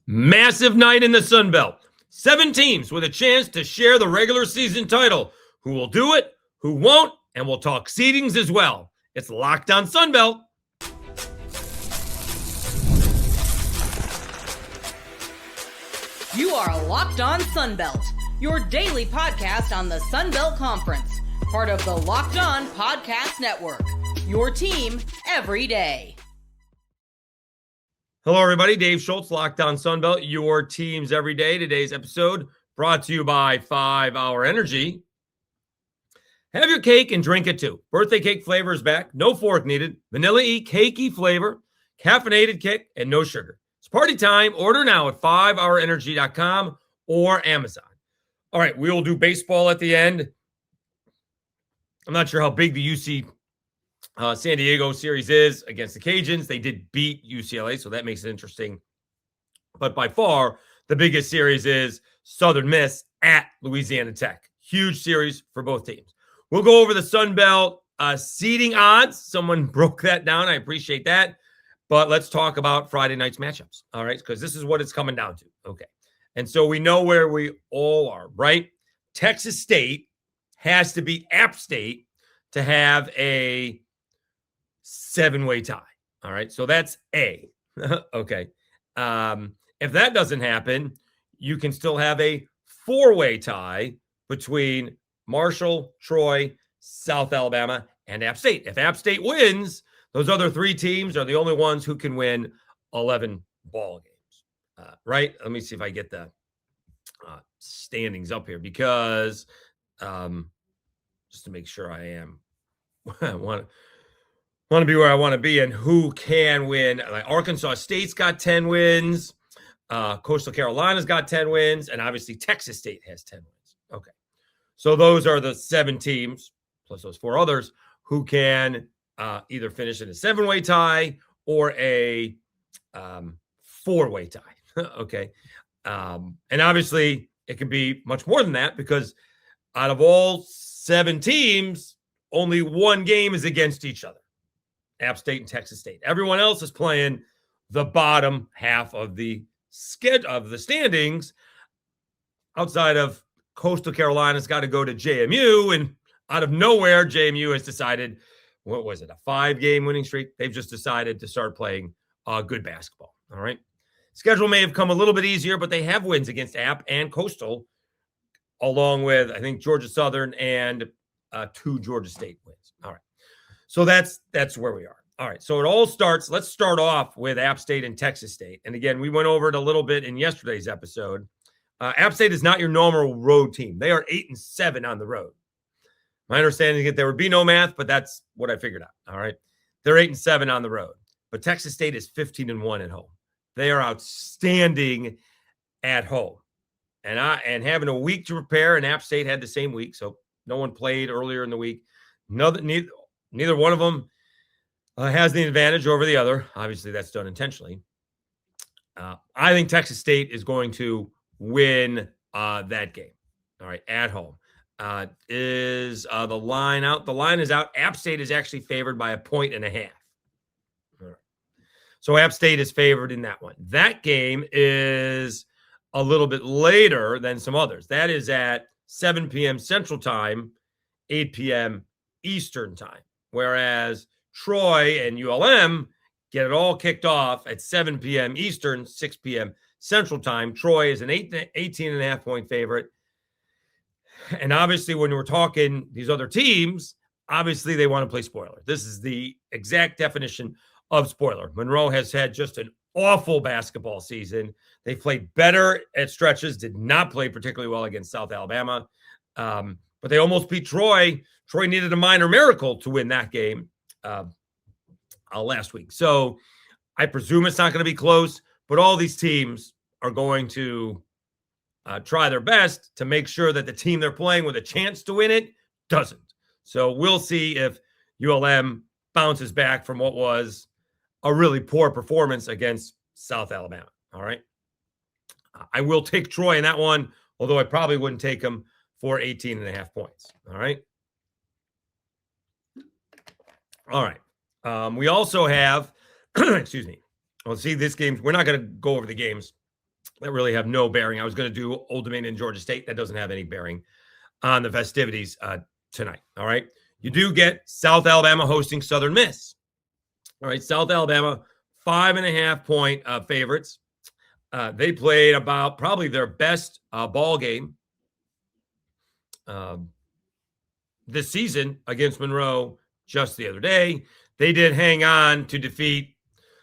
Massive night in the Sun Belt. 7 teams with a chance to share the regular season title. Who will do it? Who won't? And we'll talk seedings as well. It's Locked On Sun Belt. You are Locked On Sun Belt, your daily podcast on the Sun Belt Conference. Part of the Locked On Podcast Network. Your team every day. Hello, everybody. Dave Schultz, Locked On Sun Belt, your teams every day. Today's episode brought to you by 5 Hour Energy. Have your cake and drink it too. Birthday cake flavor is back. No fork needed. Vanilla-y, cakey flavor, caffeinated kick, and no sugar. It's party time. Order now at 5hourenergy.com or Amazon. All right, we will do baseball at the end. I'm not sure how big the UC San Diego series is against the Cajuns. They did beat UCLA, so that makes it interesting. But by far, the biggest series is Southern Miss at Louisiana Tech. Huge series for both teams. We'll go over the Sun Belt seeding odds. Someone broke that down. I appreciate that. But let's talk about Friday night's matchups, all right? Because this is what it's coming down to. Okay. And so we know where we all are, right? Texas State has to beat App State to have a 7-way tie. All right. So that's A. Okay. If that doesn't happen, you can still have a 4-way tie between Marshall, Troy, South Alabama, and App State. If App State wins, those other 3 teams are the only ones who can win 11 ball games. Right. Let me see if I get the standings up here because just to make sure I am want to be where I want to be and who can win. Like Arkansas State's got 10 wins. Coastal Carolina's got 10 wins. And obviously Texas State has 10 wins. Okay. So those are the 7 teams plus those 4 others who can either finish in a 7-way tie or a 4-way tie. Okay. And obviously it could be much more than that because out of all 7 teams, only 1 game is against each other. App State and Texas State. Everyone else is playing the bottom half of the standings. Outside of Coastal Carolina's got to go to JMU, and out of nowhere, JMU has decided, what was it, a 5-game winning streak? They've just decided to start playing good basketball. All right. Schedule may have come a little bit easier, but they have wins against App and Coastal, along with, I think, Georgia Southern and 2 Georgia State wins. All right. So that's where we are. All right. So it all starts. Let's start off with App State and Texas State. And again, we went over it a little bit in yesterday's episode. App State is not your normal road team. They are 8-7 on the road. My understanding is that there would be no math, but that's what I figured out. All right. They're 8-7 on the road, but Texas State is 15-1 at home. They are outstanding at home. And having a week to prepare, and App State had the same week, so no one played earlier in the week. Neither one of them has the advantage over the other. Obviously, that's done intentionally. I think Texas State is going to win that game. All right, at home. Is the line out? The line is out. App State is actually favored by 1.5 points. All right. So App State is favored in that one. That game is a little bit later than some others. That is at 7 p.m. Central Time, 8 p.m. Eastern Time. Whereas Troy and ULM get it all kicked off at 7 p.m. Eastern, 6 p.m. Central Time. Troy is an 18.5-point favorite. And obviously, when we're talking these other teams, obviously they want to play spoiler. This is the exact definition of spoiler. Monroe has had just an awful basketball season. They played better at stretches, did not play particularly well against South Alabama. But they almost beat Troy. Troy needed a minor miracle to win that game last week. So I presume it's not going to be close, but all these teams are going to try their best to make sure that the team they're playing with a chance to win it doesn't. So we'll see if ULM bounces back from what was a really poor performance against South Alabama. All right. I will take Troy in that one, although I probably wouldn't take them for 18.5 points. All right. All right. We also have, excuse me. Well, see, this game, we're not going to go over the games that really have no bearing. I was going to do Old Dominion and Georgia State. That doesn't have any bearing on the festivities tonight. All right. You do get South Alabama hosting Southern Miss. All right. South Alabama, 5.5-point favorites. They played about probably their best ball game this season against Monroe just the other day. They did hang on to defeat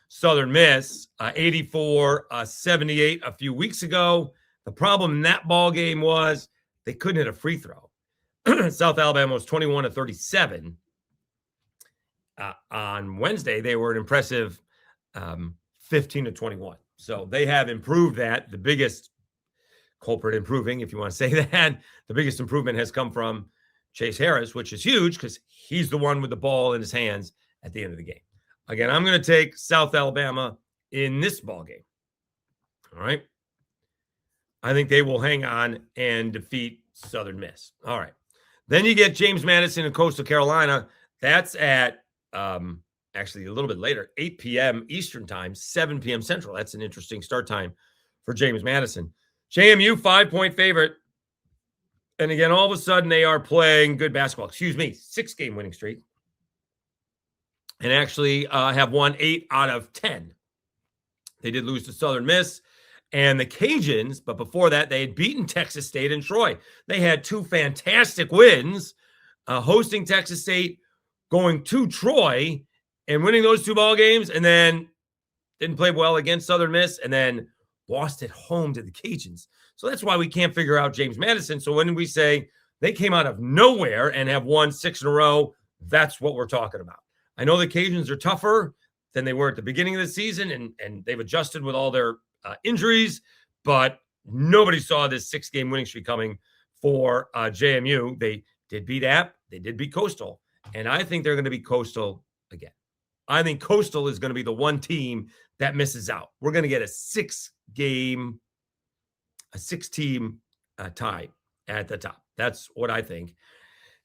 Southern Miss 84-78 a few weeks ago. The problem in that ball game was they couldn't hit a free throw. South Alabama was 21-37. On Wednesday, they were an impressive 15-21. So they have improved that. The biggest culprit improving, if you want to say that, the biggest improvement has come from Chase Harris, which is huge because he's the one with the ball in his hands at the end of the game. Again, I'm going to take South Alabama in this ball game. All right. I think they will hang on and defeat Southern Miss. All right. Then you get James Madison and Coastal Carolina. That's at actually a little bit later, 8 p.m. Eastern time, 7 p.m. Central. That's an interesting start time for James Madison. JMU, 5-point favorite. And again, all of a sudden they are playing good basketball. 6-game winning streak. And actually have won 8 out of 10. They did lose to Southern Miss and the Cajuns, but before that, they had beaten Texas State and Troy. They had 2 fantastic wins, hosting Texas State, going to Troy, and winning those 2 ball games, and then didn't play well against Southern Miss, and then lost at home to the Cajuns. So that's why we can't figure out James Madison. So when we say they came out of nowhere and have won 6 in a row, that's what we're talking about. I know the Cajuns are tougher than they were at the beginning of the season, and they've adjusted with all their injuries, but nobody saw this 6-game winning streak coming for JMU. They did beat App. They did beat Coastal, and I think they're going to beat Coastal again. I think Coastal is going to be the one team that misses out. We're going to get a 6-team tie at the top. That's what I think.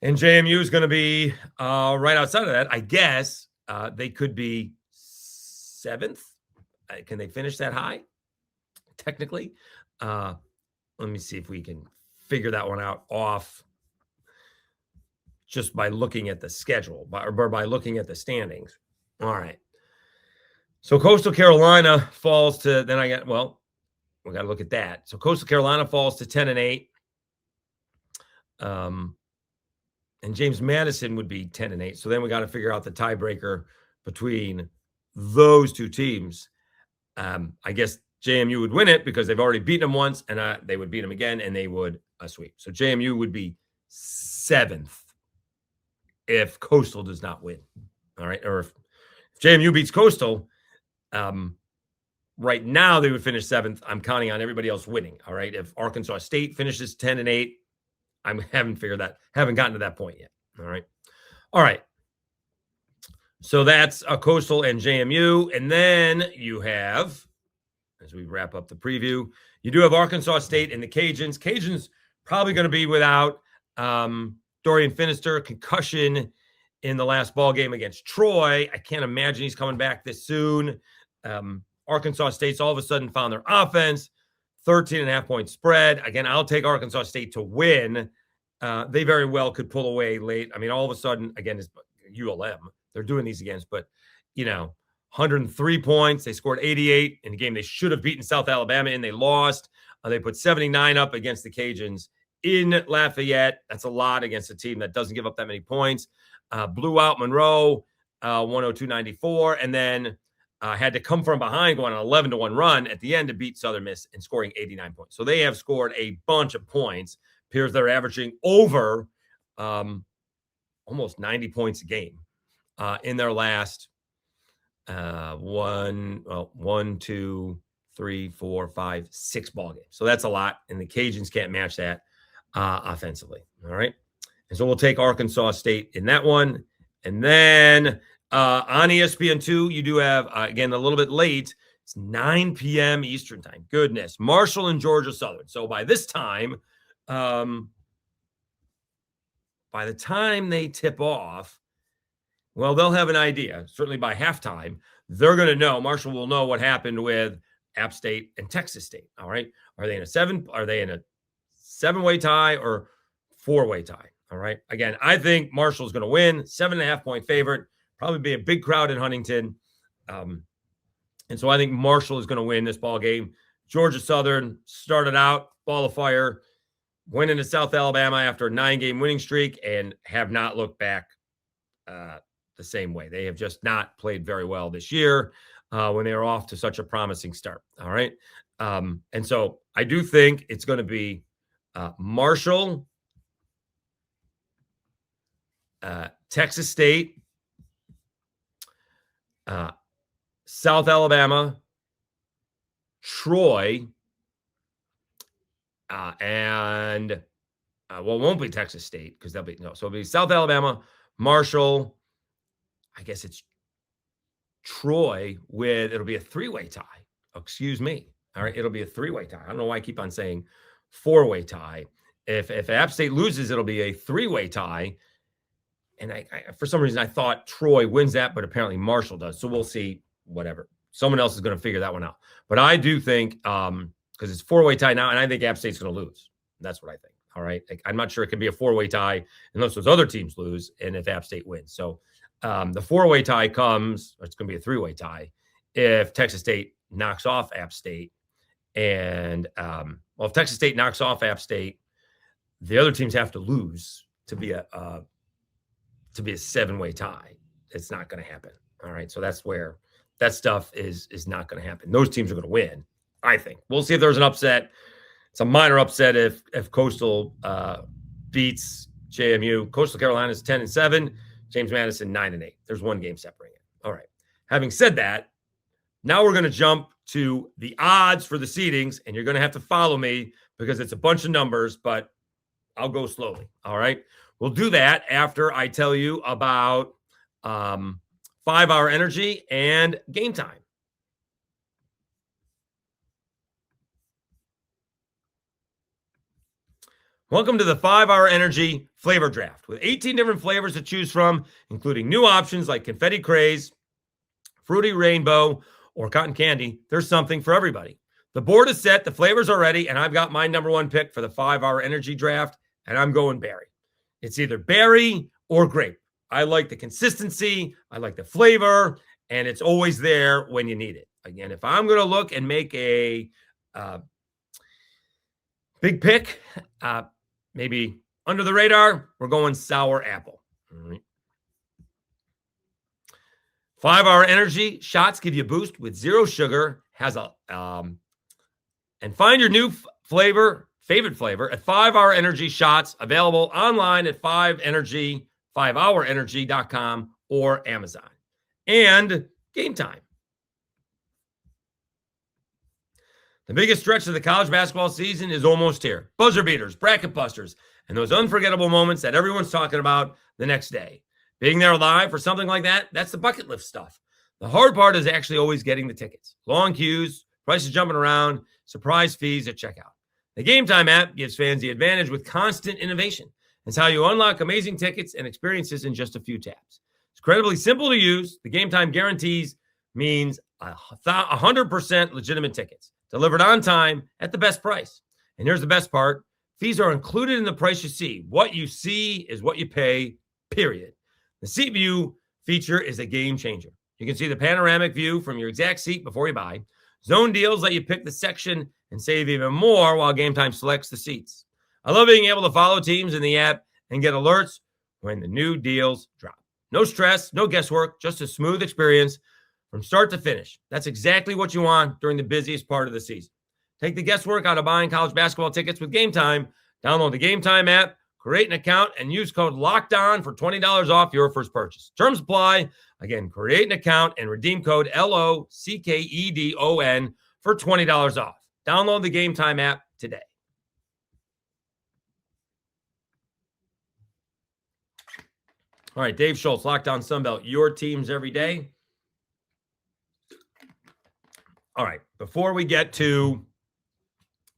And JMU is going to be right outside of that. I guess they could be 7th. Can they finish that high? Technically. Let me see if we can figure that one out off just by looking at the schedule, or by looking at the standings. All right. So Coastal Carolina falls to, then we got to look at that. So Coastal Carolina falls to 10-8. And James Madison would be 10-8. So then we got to figure out the tiebreaker between those 2 teams. I guess JMU would win it because they've already beaten them once, and they would beat them again, and they would sweep. So JMU would be 7th if Coastal does not win. All right. Or if JMU beats Coastal, right now they would finish 7th. I'm counting on everybody else winning. All right. If Arkansas State finishes 10-8, I haven't gotten to that point yet. All right. All right. So that's Coastal and JMU. And then you have, as we wrap up the preview, you do have Arkansas State and the Cajuns. Cajuns probably going to be without Dorian Finister, concussion in the last ball game against Troy. I can't imagine he's coming back this soon. Arkansas State's all of a sudden found their offense, 13.5-point spread. Again, I'll take Arkansas State to win. They very well could pull away late. I mean, all of a sudden, again, it's ULM. They're doing these against, but 103 points. They scored 88 in a game they should have beaten South Alabama and they lost. They put 79 up against the Cajuns in Lafayette. That's a lot against a team that doesn't give up that many points. Blew out Monroe 102-94, and then had to come from behind, going on an 11-1 run at the end to beat Southern Miss and scoring 89 points. So they have scored a bunch of points. Appears they're averaging over almost 90 points a game in their last 1, 2, 3, 4, 5, 6 ball games. So that's a lot, and the Cajuns can't match that offensively. All right. And so we'll take Arkansas State in that one. And then on ESPN2, you do have, again, a little bit late. It's 9 p.m. Eastern time. Goodness. Marshall and Georgia Southern. So by this time, by the time they tip off, well, they'll have an idea. Certainly by halftime, they're going to know. Marshall will know what happened with App State and Texas State. All right. Are they in a 7-way tie or 4-way tie? All right. Again, I think Marshall's going to win, 7.5-point favorite, probably be a big crowd in Huntington. And so I think Marshall is going to win this ball game. Georgia Southern started out ball of fire, went into South Alabama after a 9-game winning streak and have not looked back the same way. They have just not played very well this year when they were off to such a promising start. All right. And so I do think it's going to be Marshall, Texas State, South Alabama, Troy, and it won't be Texas State because so it'll be South Alabama, Marshall. I guess it's Troy it'll be a 3-way tie. Excuse me. All right, it'll be a 3-way tie. I don't know why I keep on saying 4-way tie. If App State loses, it'll be a 3-way tie. And I for some reason I thought Troy wins that, but apparently Marshall does. So we'll see. Whatever. Someone else is going to figure that one out. But I do think because it's 4-way tie now, and I think App State's going to lose. That's what I think. All right. I'm not sure it can be a 4-way tie unless those other teams lose and if App State wins. So the 4-way tie comes, or it's going to be a 3-way tie if Texas State knocks off App State. And if Texas State knocks off App State, the other teams have to lose to be a 7-way tie. It's not going to happen. All right. So that's where that stuff is not going to happen. Those teams are going to win, I think. We'll see if there's an upset. It's a minor upset if Coastal beats JMU. Coastal Carolina is 10-7. James Madison 9-8. There's one game separating it. All right. Having said that, now we're going to jump to the odds for the seedings, and you're going to have to follow me because it's a bunch of numbers, but I'll go slowly. All right. We'll do that after I tell you about 5-Hour Energy and Game Time. Welcome to the 5-Hour Energy Flavor Draft with 18 different flavors to choose from, including new options like Confetti Craze, Fruity Rainbow, or Cotton Candy. There's something for everybody. The board is set, the flavors are ready, and I've got my number one pick for the 5-Hour Energy Draft, and I'm going berry. It's either berry or grape. I like the consistency, I like the flavor, and it's always there when you need it. Again, if I'm going to look and make a big pick, maybe under the radar, we're going sour apple. All right. 5-Hour Energy shots give you a boost with zero sugar. And find your new favorite flavor at 5-Hour Energy shots, available online at 5hourenergy.com or Amazon. And Game Time. The biggest stretch of the college basketball season is almost here. Buzzer beaters, bracket busters, and those unforgettable moments that everyone's talking about the next day. Being there live for something like that, that's the bucket list stuff. The hard part is actually always getting the tickets. Long queues, prices jumping around, surprise fees at checkout. The Game Time app gives fans the advantage with constant innovation. It's how you unlock amazing tickets and experiences in just a few taps. It's incredibly simple to use. The Game Time guarantees means 100% legitimate tickets delivered on time at the best price. And here's the best part. Fees are included in the price you see. What you see is what you pay, period. The seat view feature is a game changer. You can see the panoramic view from your exact seat before you buy. Zone deals let you pick the section and save even more while Game Time selects the seats. I love being able to follow teams in the app and get alerts when the new deals drop. No stress, no guesswork, just a smooth experience from start to finish. That's exactly what you want during the busiest part of the season. Take the guesswork out of buying college basketball tickets with Game Time. Download the Game Time app, create an account, and use code LOCKEDON for $20 off your first purchase. Terms apply. Again, create an account and redeem code LOCKEDON for $20 off. Download the Game Time app today. All right, Dave Schultz, Lockdown Sunbelt, your teams every day. All right, before we get to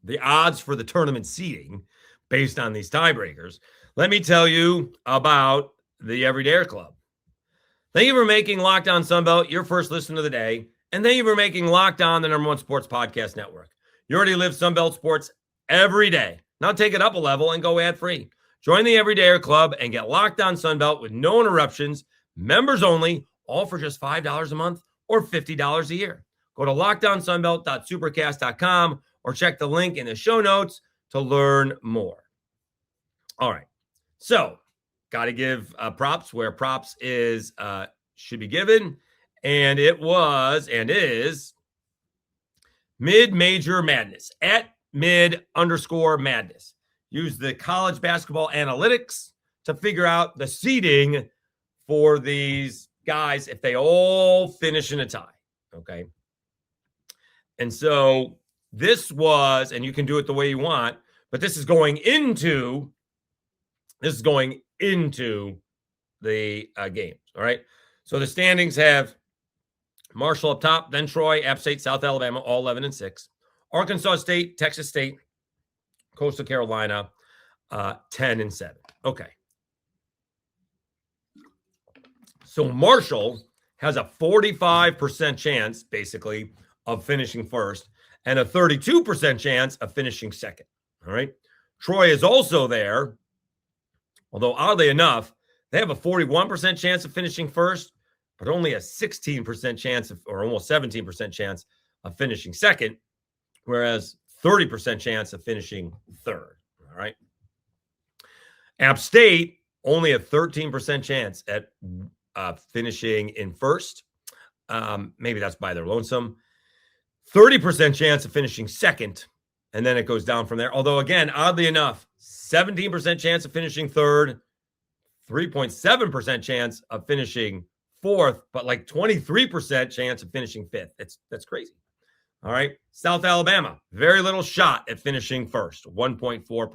the odds for the tournament seeding based on these tiebreakers, let me tell you about the Everyday Club. Thank you for making Lockdown Sunbelt your first listen of the day And thank you for making Locked On the #1 sports podcast network. You already live Sunbelt sports every day. Now take it up a level and go ad-free. Join the Everydayer Club and get Locked On Sunbelt with no interruptions, members only, all for just $5 a month or $50 a year. Go to lockedonsunbelt.supercast.com or check the link in the show notes to learn more. All right. So, got to give props where props is should be given. And it was and is Mid-Major Madness at mid_madness. Use the college basketball analytics to figure out the seeding for these guys if they all finish in a tie. Okay. And so this was, and you can do it the way you want, but this is going into the games. All right. So the standings have Marshall up top, then Troy, App State, South Alabama, all 11-6. Arkansas State, Texas State, Coastal Carolina, 10-7. Okay. So Marshall has a 45% chance, basically, of finishing first and a 32% chance of finishing second. All right. Troy is also there, although oddly enough, they have a 41% chance of finishing first, but only a 16% chance or almost 17% chance of finishing second, whereas 30% chance of finishing third. All right. App State, only a 13% chance at finishing in first. Maybe that's by their lonesome. 30% chance of finishing second, and then it goes down from there. Although, again, oddly enough, 17% chance of finishing third, 3.7% chance of finishing fourth, but like 23% chance of finishing fifth. That's crazy. All right. South Alabama, very little shot at finishing first, 1.4%. All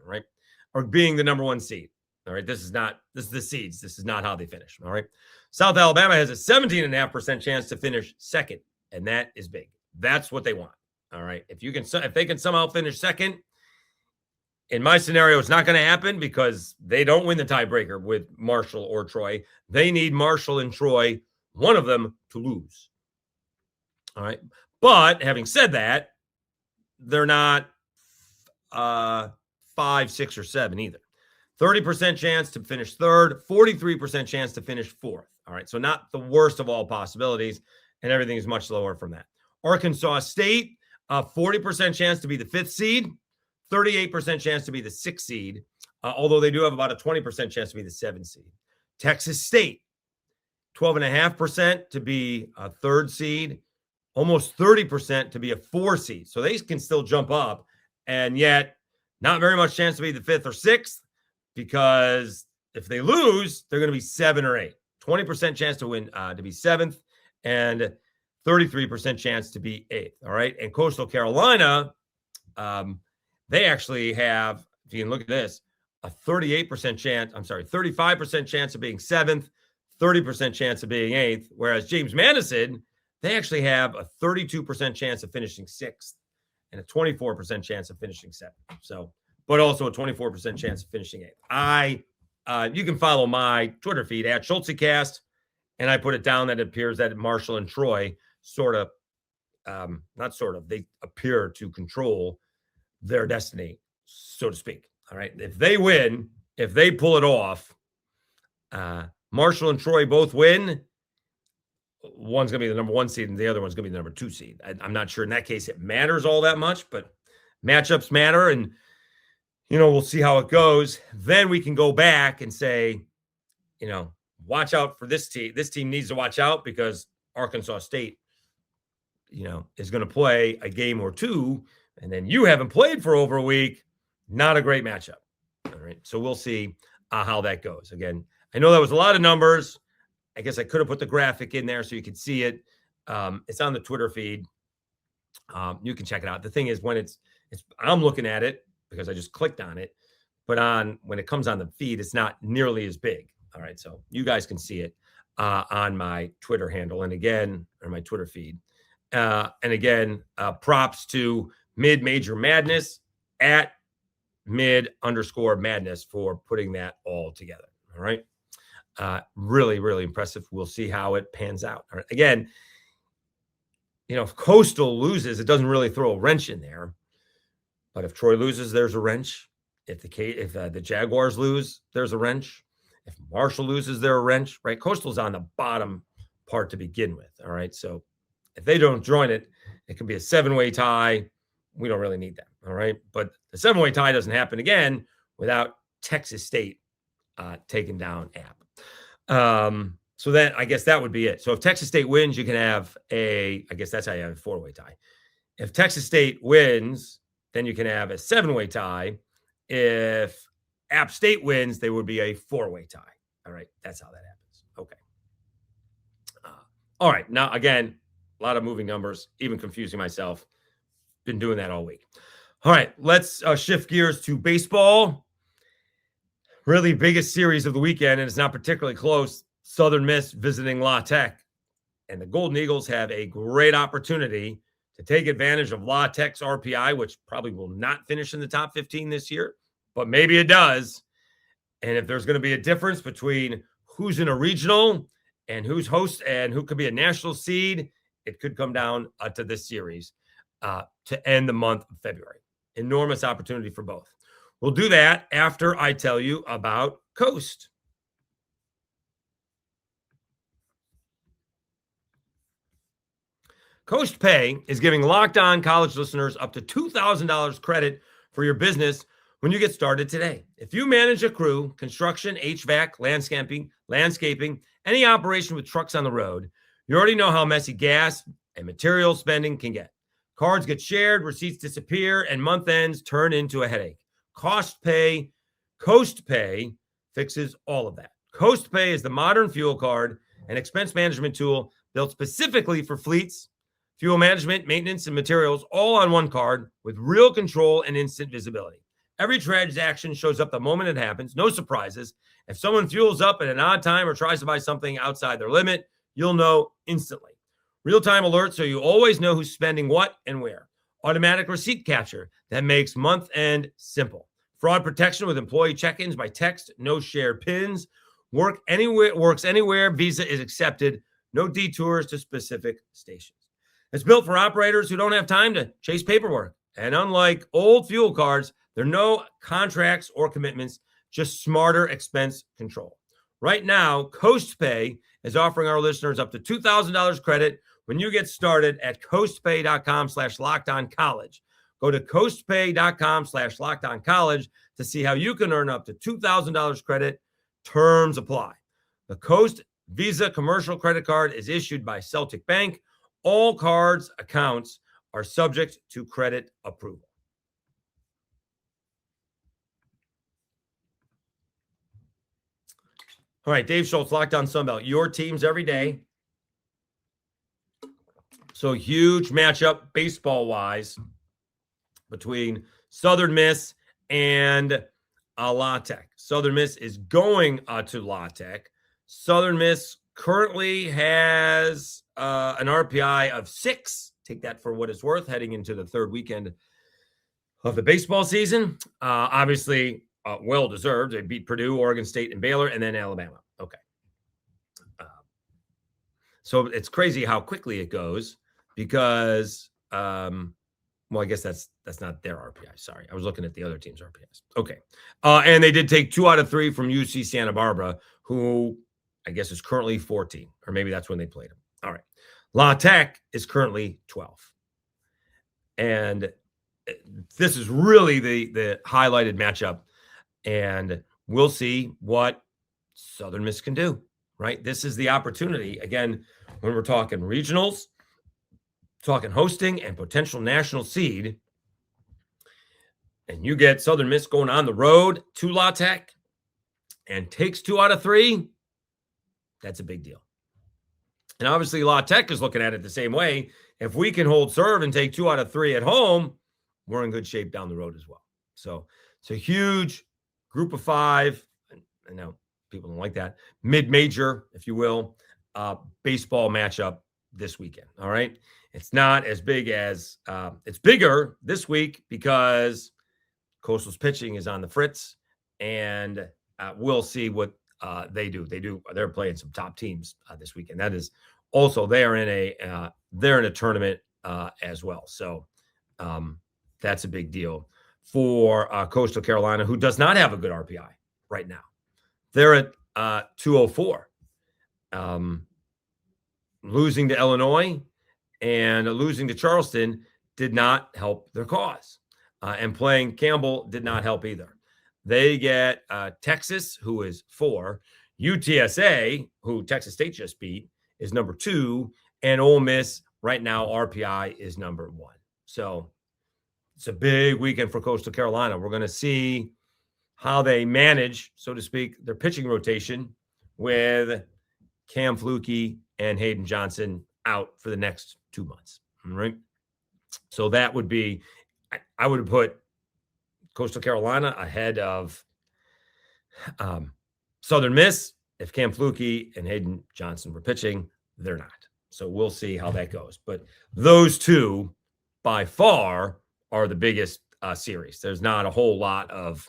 right. Or being the #1 seed. All right. This is the seeds. This is not how they finish. All right. South Alabama has a 17.5% chance to finish second, and that is big. That's what they want. All right. If they can somehow finish second, in my scenario, it's not going to happen because they don't win the tiebreaker with Marshall or Troy. They need Marshall and Troy, one of them, to lose. All right. But having said that, they're not 5, 6, or 7 either. 30% chance to finish third, 43% chance to finish fourth. All right. So not the worst of all possibilities, and everything is much lower from that. Arkansas State, 40% chance to be the 5th seed. 38% chance to be the 6th seed, although they do have about a 20% chance to be the 7th seed. Texas State, 12.5% to be a 3rd seed, almost 30% to be a 4 seed. So they can still jump up, and yet not very much chance to be the 5th or 6th, because if they lose, they're going to be 7 or 8. 20% chance to win to be 7th, and 33% chance to be 8th. All right. And Coastal Carolina, they actually have, if you can look at this, a 35% chance of being 7th, 30% chance of being 8th, whereas James Madison, they actually have a 32% chance of finishing 6th and a 24% chance of finishing 7th. So, but also a 24% chance of finishing 8th. You can follow my Twitter feed at SchultzCast, and I put it down that it appears that Marshall and Troy they appear to control their destiny, so to speak. All right. If they win, if they pull it off, Marshall and Troy both win. One's going to be the #1 seed and the other one's going to be the #2 seed. I'm not sure in that case it matters all that much, but matchups matter, and, we'll see how it goes. Then we can go back and say, watch out for this team. This team needs to watch out because Arkansas State, is going to play a game or two, and then you haven't played for over a week. Not a great matchup. All right. So we'll see how that goes. Again, I know that was a lot of numbers. I guess I could have put the graphic in there so you could see it. It's on the Twitter feed. You can check it out. The thing is, when I'm looking at it because I just clicked on it, but when it comes on the feed, it's not nearly as big. All right. So you guys can see it on my Twitter handle. And again, or my Twitter feed. And again, props to Mid-Major Madness at mid_madness for putting that all together. All right. Really, really impressive. We'll see how it pans out. All right. Again, if Coastal loses, it doesn't really throw a wrench in there. But if Troy loses, there's a wrench. If the Jaguars lose, there's a wrench. If Marshall loses, there's a wrench, right? Coastal's on the bottom part to begin with, all right? So if they don't join it, it could be a 7-way tie. We don't really need that, all right? But the 7-way tie doesn't happen again without Texas State taking down App. So then I guess that would be it. So if Texas State wins, you can have I guess that's how you have a 4-way tie. If Texas State wins, then you can have a 7-way tie. If App State wins, there would be a 4-way tie. All right. That's how that happens. Okay. All right. Now, again, a lot of moving numbers, even confusing myself. Been doing that all week. All right. Let's shift gears to baseball. Really biggest series of the weekend, and it's not particularly close. Southern Miss visiting La Tech. And the Golden Eagles have a great opportunity to take advantage of La Tech's RPI, which probably will not finish in the top 15 this year, but maybe it does. And if there's going to be a difference between who's in a regional and who's host and who could be a national seed, it could come down to this series to end the month of February. Enormous opportunity for both. We'll do that after I tell you about Coast. Coast Pay is giving Locked On College listeners up to $2,000 credit for your business when you get started today. If you manage a crew, construction, HVAC, landscaping, any operation with trucks on the road, you already know how messy gas and material spending can get. Cards get shared, receipts disappear, and month ends turn into a headache. Cost Coast Pay fixes all of that. Coast Pay is the modern fuel card and expense management tool built specifically for fleets, fuel management, maintenance, and materials, all on one card with real control and instant visibility. Every transaction shows up the moment it happens, no surprises. If someone fuels up at an odd time or tries to buy something outside their limit, you'll know instantly. Real-time alerts so you always know who's spending what and where. Automatic receipt capture that makes month end simple. Fraud protection with employee check-ins by text, no shared pins. Works anywhere Visa is accepted. No detours to specific stations. It's built for operators who don't have time to chase paperwork. And unlike old fuel cards, there are no contracts or commitments, just smarter expense control. Right now, Coast Pay is offering our listeners up to $2,000 credit when you get started at coastpay.com/lockedoncollege. Go to coastpay.com/lockedoncollege to see how you can earn up to $2,000 credit. Terms apply. The Coast Visa commercial credit card is issued by Celtic Bank. All cards accounts are subject to credit approval. All right, Dave Schultz, Locked On Sunbelt. Your teams every day. So huge matchup baseball-wise between Southern Miss and La Tech. Southern Miss is going to La Tech. Southern Miss currently has an RPI of 6. Take that for what it's worth, heading into the third weekend of the baseball season. Obviously, well-deserved. They beat Purdue, Oregon State, and Baylor, and then Alabama. Okay. So it's crazy how quickly it goes because, well, I guess that's not their RPI. Sorry. I was looking at the other team's RPIs. Okay. And they did take 2 out of 3 from UC Santa Barbara, who I guess is currently 14, or maybe that's when they played them. All right. La Tech is currently 12. And this is really the highlighted matchup. And we'll see what Southern Miss can do, right? This is the opportunity. Again, when we're talking regionals, talking hosting and potential national seed, and you get Southern Miss going on the road to La Tech and takes 2 out of 3, that's a big deal. And obviously La Tech is looking at it the same way. If we can hold serve and take 2 out of 3 at home, we're in good shape down the road as well. So it's a huge group of 5. I know people don't like that. Mid-major, if you will, baseball matchup this weekend. All right. It's not as big as it's bigger this week because Coastal's pitching is on the fritz, and we'll see what they do. They're playing some top teams this weekend. That is also, they are in they're in a tournament as well. So that's a big deal for Coastal Carolina, who does not have a good RPI right now. They're at 204. Losing to Illinois and losing to Charleston did not help their cause. And playing Campbell did not help either. They get Texas, who is 4. UTSA, who Texas State just beat, is number 2. And Ole Miss, right now, RPI is number 1. So it's a big weekend for Coastal Carolina. We're going to see how they manage, so to speak, their pitching rotation with Cam Fluke and Hayden Johnson out for the next 2 months. All right. So that would be, I would have put Coastal Carolina ahead of Southern Miss. If Cam Fluke and Hayden Johnson were pitching, they're not. So we'll see how that goes. But those two, by far, are the biggest series. There's not a whole lot of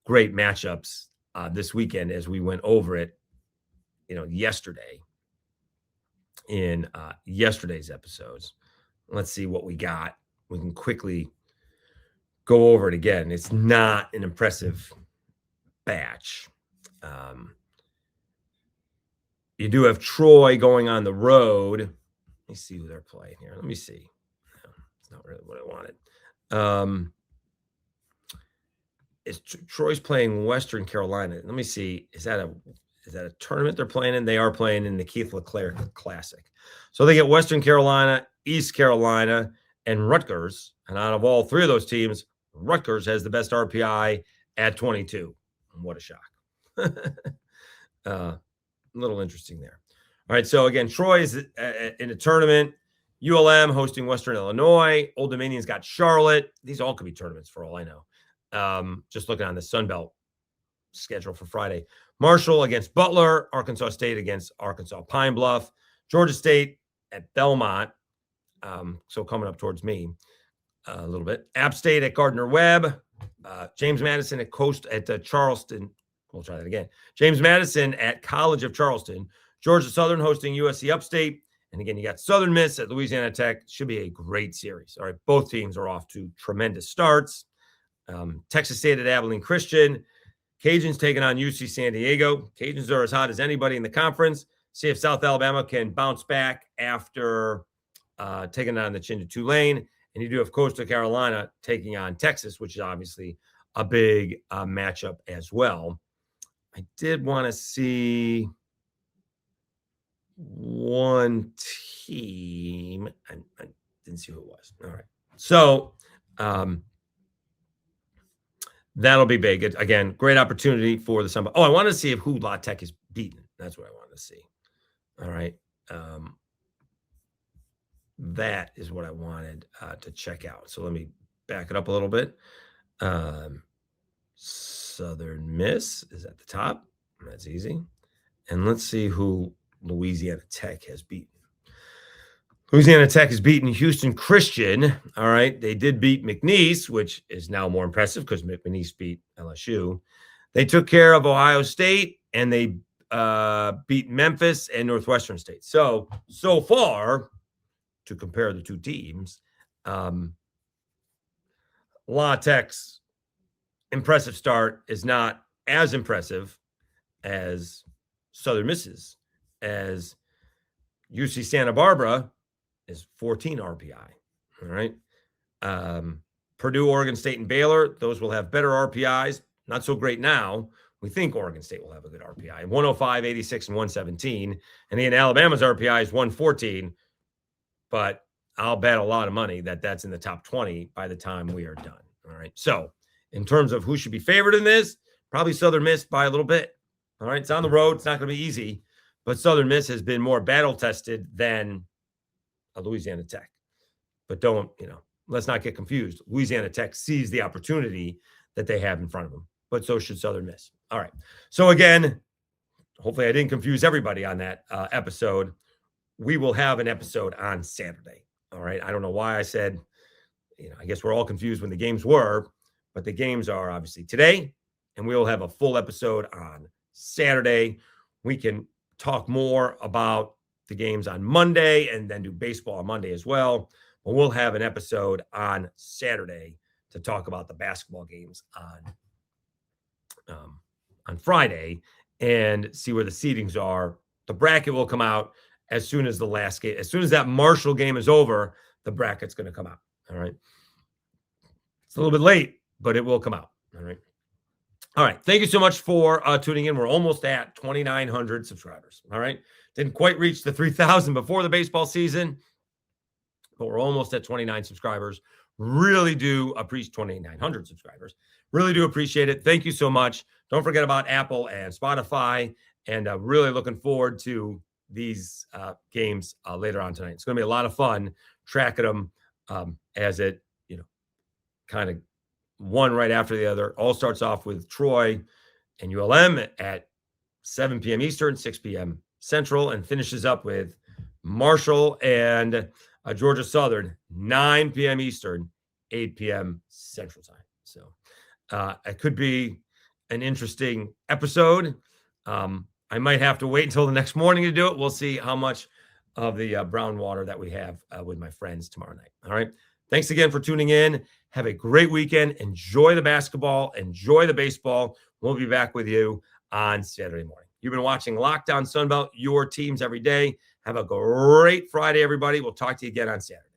great matchups this weekend, as we went over it, yesterday in yesterday's episodes. Let's see what we got. We can quickly go over it again. It's not an impressive batch. You do have Troy going on the road. Let me see who they're playing here. Let me see. No, it's not really what I wanted. Troy's playing Western Carolina. Let me see. Is that a tournament they're playing in? They are playing in the Keith LeClaire Classic. So they get Western Carolina, East Carolina, and Rutgers. And out of all 3 of those teams, Rutgers has the best RPI at 22. What a shock. A little interesting there. All right. So again, Troy is in a tournament. ULM hosting Western Illinois. Old Dominion's got Charlotte. These all could be tournaments for all I know. Just looking on the Sun Belt schedule for Friday. Marshall against Butler. Arkansas State against Arkansas Pine Bluff. Georgia State at Belmont. So coming up towards me a little bit. App State at Gardner-Webb. James Madison at Charleston. We'll try that again. James Madison at College of Charleston. Georgia Southern hosting USC Upstate. And again, you got Southern Miss at Louisiana Tech. Should be a great series. All right. Both teams are off to tremendous starts. Texas State at Abilene Christian. Cajuns taking on UC San Diego. Cajuns are as hot as anybody in the conference. See if South Alabama can bounce back after taking on the chin to Tulane. And you do have Coastal Carolina taking on Texas, which is obviously a big matchup as well. I did want to see one team. I didn't see who it was. All right. So that'll be big. Again, great opportunity for the Sun Belt. Oh, I wanted to see who La Tech is beaten. That's what I wanted to see. All right. That is what I wanted to check out. So let me back it up a little bit. Southern Miss is at the top. That's easy. And let's see who Louisiana Tech has beaten. Louisiana Tech has beaten Houston Christian. All right. They did beat McNeese, which is now more impressive because McNeese beat LSU. They took care of Ohio State, and they beat Memphis and Northwestern State. So far, to compare the two teams, La Tech's impressive start is not as impressive as Southern Miss's, as UC Santa Barbara is 14 RPI. All right. Purdue, Oregon State, and Baylor, those will have better RPIs. Not so great now. We think Oregon State will have a good RPI. 105, 86, and 117. And again, Alabama's RPI is 114. But I'll bet a lot of money that that's in the top 20 by the time we are done. All right. So in terms of who should be favored in this, probably Southern Miss by a little bit. All right. It's on the road. It's not going to be easy. But Southern Miss has been more battle-tested than Louisiana Tech. But let's not get confused. Louisiana Tech sees the opportunity that they have in front of them. But so should Southern Miss. All right. So again, hopefully I didn't confuse everybody on that episode. We will have an episode on Saturday. All right. I don't know why I said, I guess we're all confused when the games were, but the games are obviously today, and we will have a full episode on Saturday. We can talk more about the games on Monday and then do baseball on Monday as well. But we'll have an episode on Saturday to talk about the basketball games on Friday and see where the seedings are. The bracket will come out as soon as the last game, as soon as that Marshall game is over, the bracket's going to come out. All right. It's a little bit late, but it will come out. All right. All right. Thank you so much for tuning in. We're almost at 2,900 subscribers. All right. Didn't quite reach the 3,000 before the baseball season, but we're almost at 29 subscribers. Really do appreciate 2,900 subscribers. Really do appreciate it. Thank you so much. Don't forget about Apple and Spotify, and really looking forward to these games later on tonight. It's going to be a lot of fun tracking them as it, kind of one right after the other. All starts off with Troy and ULM at 7 p.m. Eastern, 6 p.m. Central, and finishes up with Marshall and Georgia Southern, 9 p.m. Eastern, 8 p.m. Central Time. So it could be an interesting episode. I might have to wait until the next morning to do it. We'll see how much of the brown water that we have with my friends tomorrow night. All right. Thanks again for tuning in. Have a great weekend. Enjoy the basketball. Enjoy the baseball. We'll be back with you on Saturday morning. You've been watching Locked On Sunbelt, your teams every day. Have a great Friday, everybody. We'll talk to you again on Saturday.